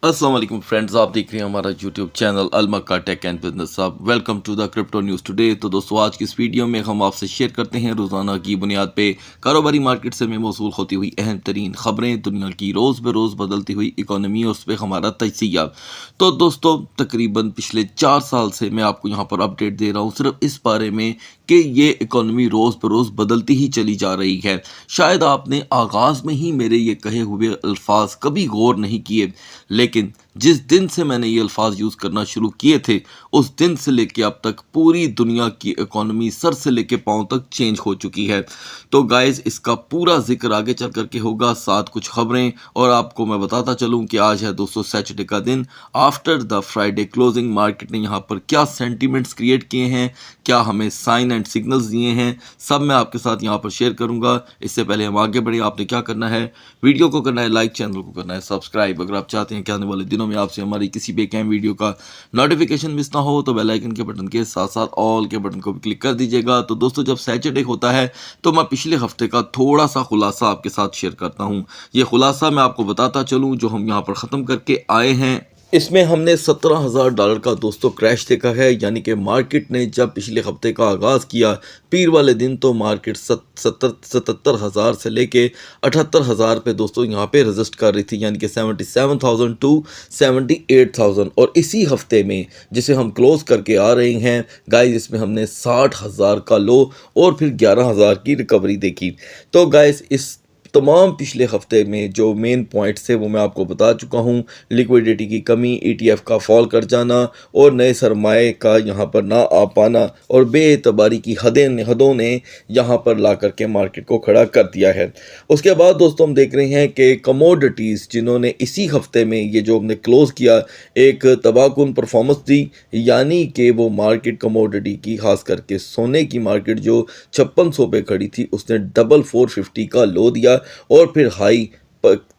अस्सलाम वालेकुम फ्रेंड्स, आप देख रहे हैं हमारा YouTube channel Al Makka tech and business hub. Welcome to the crypto news today. तो दोस्तों, आज की इस वीडियो में हम आपसे शेयर करते हैं रोज़ाना की बुनियाद पे कारोबारी मार्केट से में मौसूल होती हुई अहम तरीन खबरें, दुनिया की रोज़ बरोज़ बदलती हुई इकोनॉमी और उस पर हमारा तजिया। तो दोस्तों, तकरीबन पिछले 4 साल से मैं आपको यहाँ पर अपडेट दे रहा हूँ सिर्फ इस बारे में कि ये इकोनॉमी रोज़ बरोज़ बदलती ही चली जा रही है। शायद आपने आगाज़ में ही मेरे ये कहे हुए अल्फाज कभी गौर नहीं किए, लेकिन जिस दिन से मैंने ये अल्फाज यूज़ करना शुरू किए थे, उस दिन से लेके अब तक पूरी दुनिया की इकोनॉमी सर से लेके पाँव तक चेंज हो चुकी है। तो गाइस, इसका पूरा जिक्र आगे चल करके होगा, साथ कुछ खबरें, और आपको मैं बताता चलूँ कि आज है दोस्तों सैटरडे का दिन। After the Friday closing market ने यहाँ पर क्या सेंटीमेंट्स क्रिएट किए हैं, क्या हमें साइन एंड सिग्नल्स दिए हैं, सब मैं आपके साथ यहाँ पर शेयर करूँगा। इससे पहले हम आगे बढ़े, आपने क्या करना है, वीडियो को करना है लाइक, चैनल को करना है सब्सक्राइब। अगर आप चाहते हैं कि आने वाले दिनों में आपसे हमारी किसी भी कैम वीडियो का नोटिफिकेशन मिस ना हो, तो बेल आइकन के बटन के साथ साथ ऑल के बटन को भी क्लिक कर दीजिएगा। तो दोस्तों, जब सैटरडे होता है तो मैं पिछले हफ्ते का थोड़ा सा खुलासा आपके साथ शेयर करता हूँ। ये खुलासा मैं आपको बताता चलूँ जो हम यहाँ पर ख़त्म करके आए हैं। इसमें हमने $17,000 का दोस्तों क्रैश देखा है, यानी कि मार्केट ने जब पिछले हफ्ते का आगाज़ किया पीर वाले दिन, तो मार्केट 77,000 से लेके 78,000 पे दोस्तों यहाँ पे रजिस्ट कर रही थी, यानी कि 77,000 टू 78,000। और इसी हफ्ते में जिसे हम क्लोज करके आ रहे हैं गाइस, इसमें हमने 60,000 का लो और फिर 11,000 की रिकवरी देखी। तो गाइस, इस तमाम पिछले हफ्ते में जो मेन पॉइंट्स थे वो मैं आपको बता चुका हूँ। लिक्विडिटी की कमी, ETF का फॉल कर जाना और नए सरमाए का यहाँ पर ना आ पाना और बेएतबारी की हदों ने यहाँ पर ला करके मार्केट को खड़ा कर दिया है। उसके बाद दोस्तों, हम देख रहे हैं कि कमोडिटीज़ जिन्होंने इसी हफ्ते में ये जो हमने क्लोज़ किया एक तबाहकुन परफॉर्मेंस दी, यानी कि वो मार्केट कमोडिटी की खास करके सोने की मार्केट जो 5600 पे खड़ी थी, उसने डबल 450 का लो दिया और फिर हाई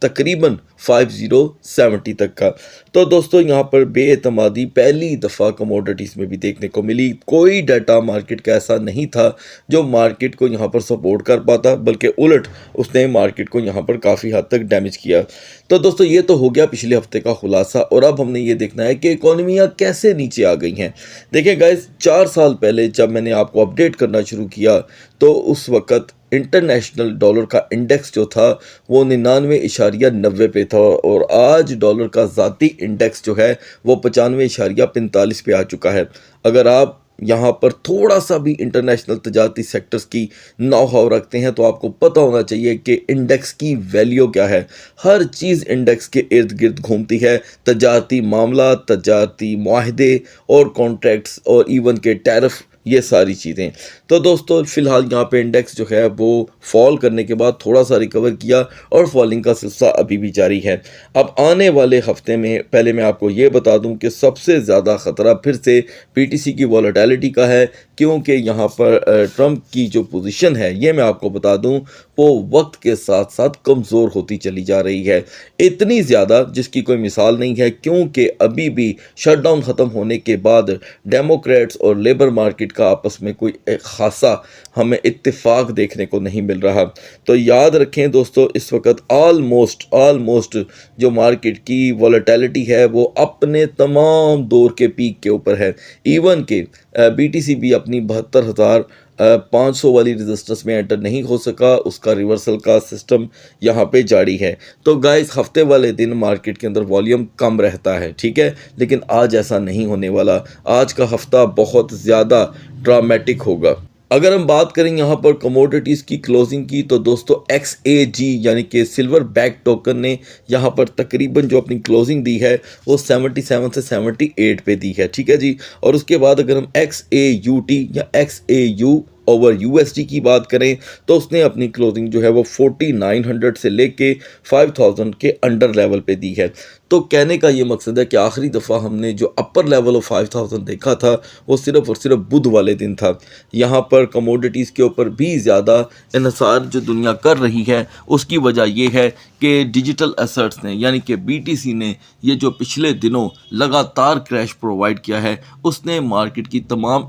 तकरीबन 5070 तक का। तो दोस्तों, यहाँ पर बेएतमादी पहली दफ़ा कमोडिटीज़ में भी देखने को मिली। कोई डाटा मार्केट का ऐसा नहीं था जो मार्केट को यहाँ पर सपोर्ट कर पाता, बल्कि उलट उसने मार्केट को यहाँ पर काफ़ी हद तक डैमेज किया। तो दोस्तों, ये तो हो गया पिछले हफ्ते का खुलासा, और अब हमने ये देखना है कि इकोनॉमियाँ कैसे नीचे आ गई हैं। देखिए गाइस, 4 साल पहले जब मैंने आपको अपडेट करना शुरू किया तो उस वक़्त इंटरनेशनल डॉलर का इंडेक्स जो था वो 99.90 पे था, और आज डॉलर का ज़ाती इंडेक्स जो है वो 95.45 पे आ चुका है। अगर आप यहाँ पर थोड़ा सा भी इंटरनेशनल तजारती सेक्टर्स की नौ हाव रखते हैं तो आपको पता होना चाहिए कि इंडेक्स की वैल्यू क्या है। हर चीज़ इंडेक्स के इर्द गिर्द घूमती है, तजारती मामला, तजारती मुआहदे और कॉन्ट्रैक्ट्स और इवन के टैरिफ, ये सारी चीज़ें। तो दोस्तों, फ़िलहाल यहाँ पे इंडेक्स जो है वो फॉल करने के बाद थोड़ा सा रिकवर किया और फॉलिंग का सिलसिला अभी भी जारी है। अब आने वाले हफ्ते में पहले मैं आपको ये बता दूं कि सबसे ज़्यादा ख़तरा फिर से BTC की वॉलेटिलिटी का है, क्योंकि यहाँ पर ट्रंप की जो पोजीशन है ये मैं आपको बता दूं वो वक्त के साथ साथ कमज़ोर होती चली जा रही है। इतनी ज़्यादा जिसकी कोई मिसाल नहीं है, क्योंकि अभी भी शटडाउन ख़त्म होने के बाद डेमोक्रेट्स और लेबर मार्केट का आपस में कोई एक खासा हमें इत्तेफाक देखने को नहीं मिल रहा। तो याद रखें दोस्तों, इस वक्त ऑलमोस्ट जो मार्केट की वॉलेटिलिटी है वो अपने तमाम दौर के पीक के ऊपर है। इवन के BTC भी अपनी 72,500 वाली रजिस्टेंस में एंटर नहीं हो सका, उसका रिवर्सल का सिस्टम यहाँ पे जारी है। तो गाइस, हफ्ते वाले दिन मार्केट के अंदर वॉल्यूम कम रहता है, ठीक है, लेकिन आज ऐसा नहीं होने वाला। आज का हफ्ता बहुत ज़्यादा ड्रामेटिक होगा। अगर हम बात करें यहाँ पर कमोडिटीज़ की क्लोजिंग की, तो दोस्तों XAG यानी कि सिल्वर बैक टोकन ने यहाँ पर तकरीबन जो अपनी क्लोजिंग दी है वो 77 से 78 पे दी है, ठीक है जी। और उसके बाद अगर हम XAUT या XAU ओवर USD की बात करें तो उसने अपनी क्लोजिंग जो है वो 4900 से लेके 5000 के अंडर लेवल पे दी है। तो कहने का ये मकसद है कि आखिरी दफ़ा हमने जो अपर लेवल ऑफ 5000 देखा था वो सिर्फ और सिर्फ बुध वाले दिन था। यहाँ पर कमोडिटीज़ के ऊपर भी ज़्यादा इन्हिसार जो दुनिया कर रही है उसकी वजह यह है कि डिजिटल एसेट्स ने यानी कि BTC ने ये जो पिछले दिनों लगातार क्रैश प्रोवाइड किया है उसने मार्केट की तमाम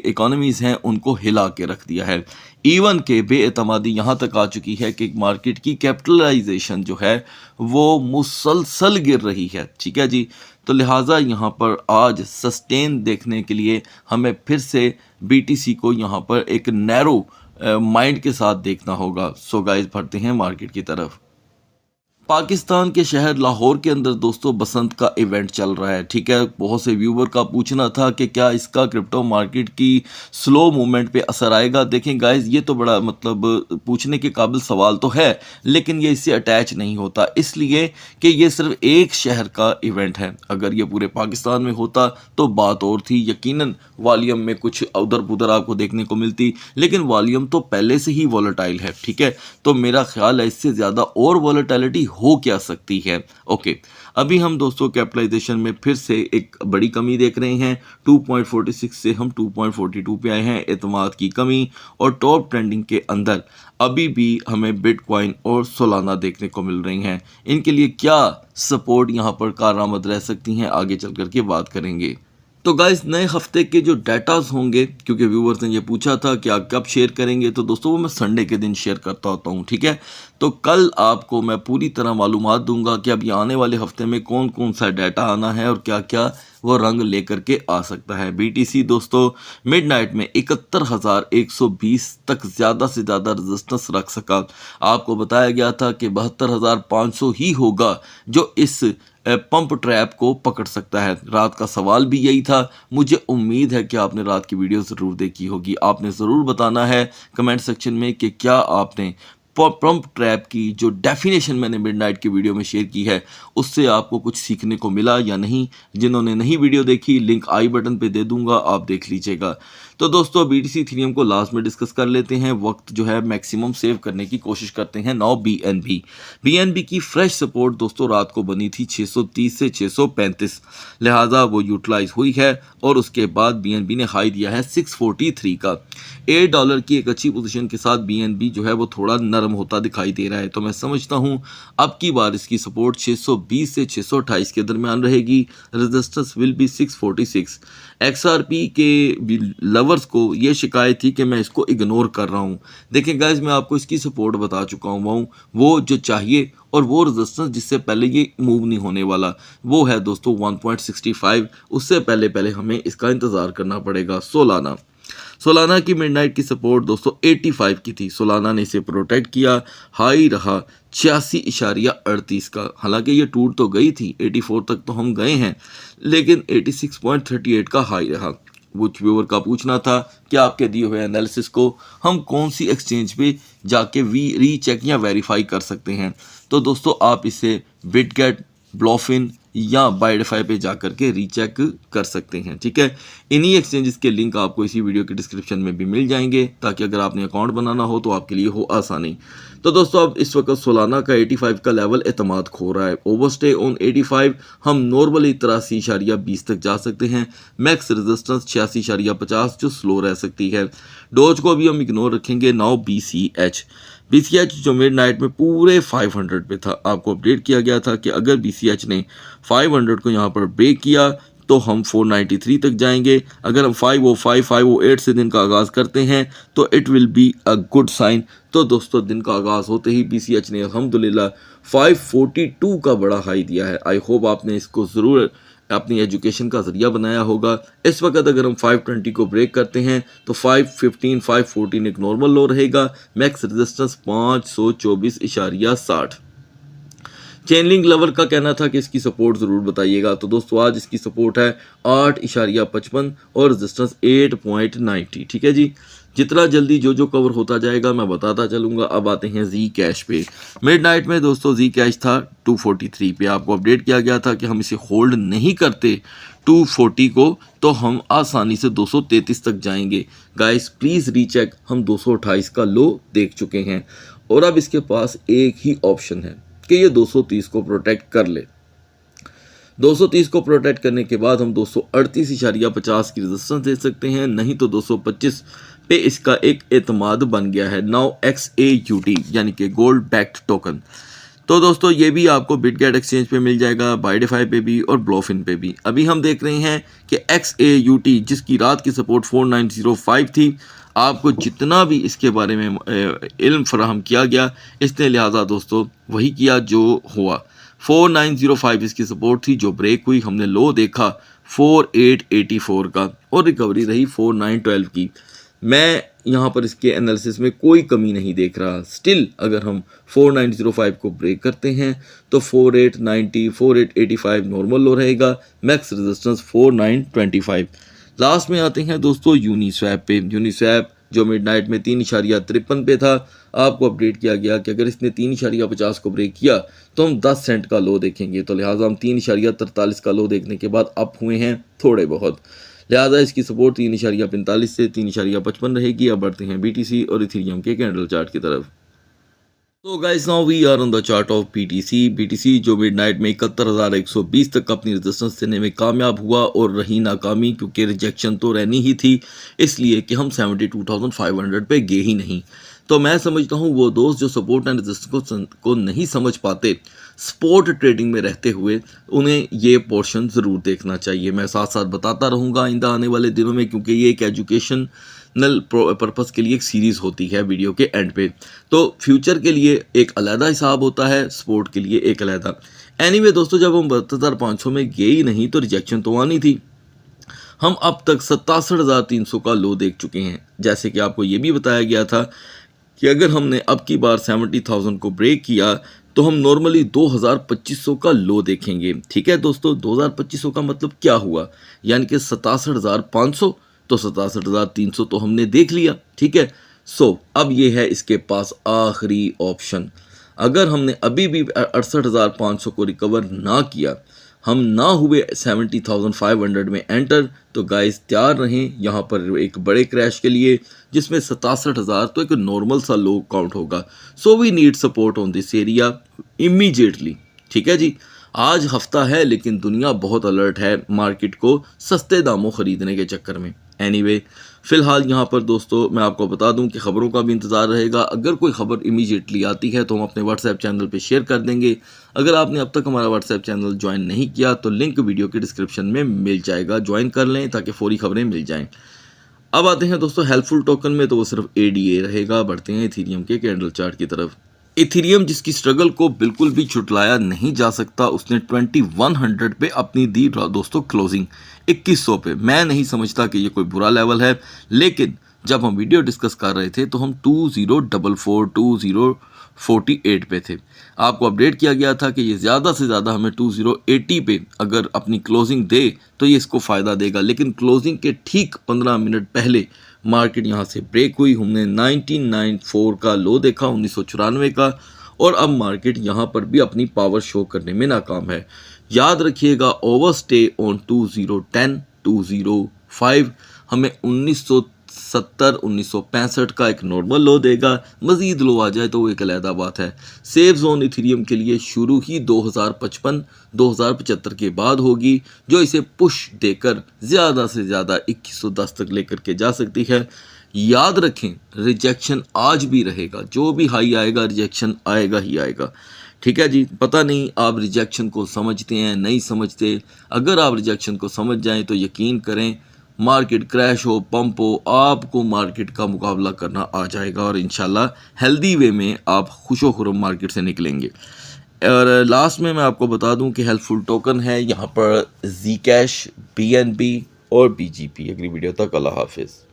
इकोनॉमीज़ हैं उनको हिला के रख दिया है। इवन के बेएतमादी यहाँ तक आ चुकी है कि मार्केट की कैपिटलाइजेशन जो है वो मुसलसल गिर रही है। ठीक है जी, तो लिहाजा यहाँ पर आज सस्टेन देखने के लिए हमें फिर से बीटीसी को यहाँ पर एक नैरो माइंड के साथ देखना होगा। सो गाइस, बढ़ते हैं मार्केट की तरफ। पाकिस्तान के शहर लाहौर के अंदर दोस्तों बसंत का इवेंट चल रहा है। ठीक है, बहुत से व्यूवर का पूछना था कि क्या इसका क्रिप्टो मार्केट की स्लो मूवमेंट पे असर आएगा। देखें गाइस, ये तो बड़ा पूछने के काबिल सवाल तो है, लेकिन ये इससे अटैच नहीं होता, इसलिए कि ये सिर्फ एक शहर का इवेंट है। अगर ये पूरे पाकिस्तान में होता तो बात और थी, यकीनन वॉल्यूम में कुछ उधर पुधर आपको देखने को मिलती, लेकिन वॉल्यूम तो पहले से ही वॉलेटाइल है। ठीक है, तो मेरा ख्याल है इससे ज़्यादा और वॉलेटिलिटी हो क्या सकती है। ओके, अभी हम दोस्तों कैपिटलाइजेशन में फिर से एक बड़ी कमी देख रहे हैं। 2.46 से हम 2.42 पे आए हैं, एतमाद की कमी। और टॉप ट्रेंडिंग के अंदर अभी भी हमें बिटकॉइन और सोलाना देखने को मिल रही हैं। इनके लिए क्या सपोर्ट यहाँ पर कारआमद रह सकती हैं, आगे चल कर के बात करेंगे। तो गाइस, नए हफ्ते के जो डाटाज होंगे, क्योंकि व्यूवर्स ने ये पूछा था कि आप कब शेयर करेंगे, तो दोस्तों वो मैं संडे के दिन शेयर करता होता हूँ। ठीक है, तो कल आपको मैं पूरी तरह मालूमात दूंगा कि अब ये आने वाले हफ्ते में कौन कौन सा डाटा आना है और क्या क्या वो रंग लेकर के आ सकता है। बीटीसी दोस्तों मिडनाइट में 71,120 तक ज़्यादा से ज़्यादा रेजिस्टेंस रख सका। आपको बताया गया था कि 72,500 ही होगा जो इस पंप ट्रैप को पकड़ सकता है। रात का सवाल भी यही था। मुझे उम्मीद है कि आपने रात की वीडियो ज़रूर देखी होगी। आपने ज़रूर बताना है कमेंट सेक्शन में कि क्या आपने पंप ट्रैप की जो डेफिनेशन मैंने मिडनाइट की वीडियो में शेयर की है उससे आपको कुछ सीखने को मिला या नहीं। जिन्होंने नहीं वीडियो देखी, लिंक आई बटन पे दे दूंगा, आप देख लीजिएगा। तो दोस्तों बीटीसी इथेरियम को लास्ट में डिस्कस कर लेते हैं। वक्त जो है मैक्सिमम सेव करने की कोशिश करते हैं। नाउ बीएनबी की फ्रेश सपोर्ट दोस्तों रात को बनी थी 630 से 635, लिहाजा वो यूटिलाइज हुई है और उसके बाद बीएनबी ने हाई दिया है 643 का। $8 की एक अच्छी पोजीशन के साथ बीएनबी जो है वो थोड़ा नरम होता दिखाई दे रहा है। तो मैं समझता हूं अब की बार इसकी सपोर्ट 620 से 628 के दरमियान रहेगी। Resistance will be 646। एक्सआरपी के लवर्स को ये शिकायत थी कि मैं इसको इग्नोर कर रहा हूं। देखें गाइस, मैं आपको इसकी सपोर्ट बता चुका हूं, वो जो चाहिए और वो रेजिस्टेंस जिससे पहले ये मूव नहीं होने वाला वो है दोस्तों 1.65। उससे पहले हमें इसका इंतज़ार करना पड़ेगा। सोलाना की मिडनाइट की सपोर्ट दोस्तों 85 की थी। सोलाना ने इसे प्रोटेक्ट किया, हाई रहा 86.38 का। हालांकि ये टूट तो गई थी, 84 तक तो हम गए हैं, लेकिन 86.38 का हाई रहा। कुछ व्यूअर का पूछना था कि आपके दिए हुए एनालिसिस को हम कौन सी एक्सचेंज पे जाके रीचेक या वेरीफाई कर सकते हैं। तो दोस्तों आप इसे बिटगेट, ब्लॉफिन या बाइडिफाई पे जाकर के रीचेक कर सकते हैं। ठीक है, इन्हीं एक्सचेंजेस के लिंक आपको इसी वीडियो के डिस्क्रिप्शन में भी मिल जाएंगे, ताकि अगर आपने अकाउंट बनाना हो तो आपके लिए हो आसानी। तो दोस्तों अब इस वक्त सोलाना का 85 का लेवल एतमाद खो रहा है। ओवरस्टे ऑन 85, हम नॉर्मली 83.20 तक जा सकते हैं। मैक्स रेजिस्टेंस 86.50 जो स्लो रह सकती है। डोज को भी हम इग्नोर रखेंगे। नाउ बीसीएच जो मिडनाइट में पूरे 500 पे था। आपको अपडेट किया गया था कि अगर बीसीएच ने 500 को यहाँ पर ब्रेक किया तो हम 493 तक जाएंगे। अगर हम 505 508 से दिन का आगाज़ करते हैं तो it will be a good sign. तो दोस्तों दिन का आगाज़ होते ही बीसीएच ने अल्हम्दुलिल्लाह 542 का बड़ा हाई दिया है। आई होप आपने इसको ज़रूर अपनी एजुकेशन का ज़रिया बनाया होगा। इस वक्त अगर हम 520 को ब्रेक करते हैं तो 515 514 एक नॉर्मल लो रहेगा। Max resistance 524.60। चेनलिंग लवर का कहना था कि इसकी सपोर्ट ज़रूर बताइएगा। तो दोस्तों आज इसकी सपोर्ट है 8.55 और रेजिस्टेंस 8.90। ठीक है जी, जितना जल्दी जो कवर होता जाएगा मैं बताता चलूँगा। अब आते हैं जी कैश पे। मिडनाइट में दोस्तों जी कैश था 243 पे। आपको अपडेट किया गया था कि हम इसे होल्ड नहीं करते 240 को तो हम आसानी से 233 तक जाएंगे। गाइस प्लीज़ रीचेक, हम 228 का लो देख चुके हैं और अब इसके पास एक ही ऑप्शन है कि ये 230 को प्रोटेक्ट कर ले। 230 को प्रोटेक्ट करने के बाद हम 238.50 की रेजिस्टेंस दे सकते हैं, नहीं तो 225 पे इसका एक एतमाद बन गया है। नाउ XAUT यानी कि गोल्ड बैक्ड टोकन। तो दोस्तों ये भी आपको बिटगेट एक्सचेंज पे मिल जाएगा, बाइडिफाई पे भी और ब्लॉफिन पे भी। अभी हम देख रहे हैं कि XAUT जिसकी रात की सपोर्ट 4905 थी, आपको जितना भी इसके बारे में इल्म फराहम किया गया, इसने लिहाजा दोस्तों वही किया जो हुआ। 4905 इसकी सपोर्ट थी जो ब्रेक हुई, हमने लो देखा 4884 का और रिकवरी रही 4912 की। मैं यहाँ पर इसके एनालिसिस में कोई कमी नहीं देख रहा। स्टिल अगर हम 4905 को ब्रेक करते हैं तो 4890 4885 नॉर्मल लो रहेगा, मैक्स रेजिस्टेंस 4925। लास्ट में आते हैं दोस्तों यूनिस्वैप पे। यूनिस्वैप जो मिडनाइट में 3.53 पे था, आपको अपडेट किया गया कि अगर इसने 3.50 को ब्रेक किया तो हम 10 सेंट का लो देखेंगे। तो लिहाजा हम 3.43 का लो देखने के बाद अप हुए हैं थोड़े बहुत, लिहाजा इसकी सपोर्ट 3.45 से 3.55 रहेगी। अब बढ़ते हैं BTC और इथेरियम के कैंडल चार्ट की तरफ। तो guys now we are on the chart of BTC जो मिडनाइट में 71,120 तक अपनी रेजिस्टेंस देने में कामयाब हुआ और रही नाकामी, क्योंकि रिजेक्शन तो रहनी ही थी, इसलिए कि हम 72,500 पे गए ही नहीं। तो मैं समझता हूँ वो दोस्त जो सपोर्ट एंड रेजिस्टेंस को नहीं समझ पाते स्पोर्ट ट्रेडिंग में रहते हुए, उन्हें ये पोर्शन ज़रूर देखना चाहिए। मैं साथ साथ बताता रहूँगा आइंदा आने वाले दिनों में, क्योंकि ये एक एजुकेशनल पर्पज़ के लिए एक सीरीज़ होती है वीडियो के एंड पे। तो फ्यूचर के लिए एक अलहदा हिसाब होता है, स्पोर्ट के लिए एक अलहदा। एनीवे दोस्तों, जब हम 72,500 में गए ही नहीं तो रिजेक्शन तो आनी थी। हम अब तक 67,300 का लो देख चुके हैं। जैसे कि आपको ये भी बताया गया था कि अगर हमने अब की बार 70,000 को ब्रेक किया तो हम नॉर्मली 2,2500 का लो देखेंगे। ठीक है दोस्तों, 2,2500 का मतलब क्या हुआ, यानी कि 67,500, तो 67,300 तो हमने देख लिया। ठीक है, सो अब ये है इसके पास आखिरी ऑप्शन। अगर हमने अभी भी 68,500 को रिकवर ना किया, हम ना हुए 70,500 में एंटर, तो गाइस तैयार रहें यहाँ पर एक बड़े क्रैश के लिए, जिसमें 67,000 तो एक नॉर्मल सा लो काउंट होगा। So we need support on this area immediately. ठीक है जी, आज हफ्ता है लेकिन दुनिया बहुत अलर्ट है मार्केट को सस्ते दामों ख़रीदने के चक्कर में। एनीवे फ़िलहाल यहाँ पर दोस्तों मैं आपको बता दूं कि ख़बरों का भी इंतज़ार रहेगा। अगर कोई ख़बर इमीडिएटली आती है तो हम अपने व्हाट्सएप चैनल पे शेयर कर देंगे। अगर आपने अब तक हमारा व्हाट्सएप चैनल ज्वाइन नहीं किया तो लिंक वीडियो के डिस्क्रिप्शन में मिल जाएगा, ज्वाइन कर लें ताकि फौरी खबरें मिल जाएँ। अब आते हैं दोस्तों हेल्पफुल टोकन में, तो वो सिर्फ ADA रहेगा। बढ़ते हैं इथेरियम के कैंडल चार्ट की तरफ। इथेरियम जिसकी स्ट्रगल को बिल्कुल भी छुटलाया नहीं जा सकता, उसने 2100 पे अपनी दी दोस्तों क्लोजिंग 2100 पे। मैं नहीं समझता कि ये कोई बुरा लेवल है, लेकिन जब हम वीडियो डिस्कस कर रहे थे तो हम 2044 2048 पे थे। आपको अपडेट किया गया था कि ये ज़्यादा से ज़्यादा हमें 2080 पे अगर अपनी क्लोजिंग दे तो ये इसको फ़ायदा देगा, लेकिन क्लोजिंग के ठीक 15 मिनट पहले मार्केट यहाँ से ब्रेक हुई। हमने 1994 का लो देखा, 1994 का, और अब मार्केट यहाँ पर भी अपनी पावर शो करने में नाकाम है। याद रखिएगा ओवर स्टे ऑन 2010 205 हमें 1970 1965 का एक नॉर्मल लो देगा। मज़ीद लो आ जाए तो वो एक अलहदा बात है। सेफ जोन इथेरियम के लिए शुरू ही 2055 2075 के बाद होगी, जो इसे पुश देकर ज़्यादा से ज़्यादा 2110 तक लेकर के जा सकती है। याद रखें रिजेक्शन आज भी रहेगा, जो भी हाई आएगा रिजेक्शन आएगा ही आएगा। ठीक है जी, पता नहीं आप रिजेक्शन को समझते हैं नहीं समझते। अगर आप रिजेक्शन को समझ जाएं तो यकीन करें मार्केट क्रैश हो पंप हो, आपको मार्केट का मुकाबला करना आ जाएगा और इंशाल्लाह हेल्दी वे में आप खुशो खुरम मार्केट से निकलेंगे। और लास्ट में मैं आपको बता दूं कि हेल्पफुल टोकन है यहाँ पर Zcash, BNB और BGP। अगली वीडियो तक अल्लाह हाफिज़।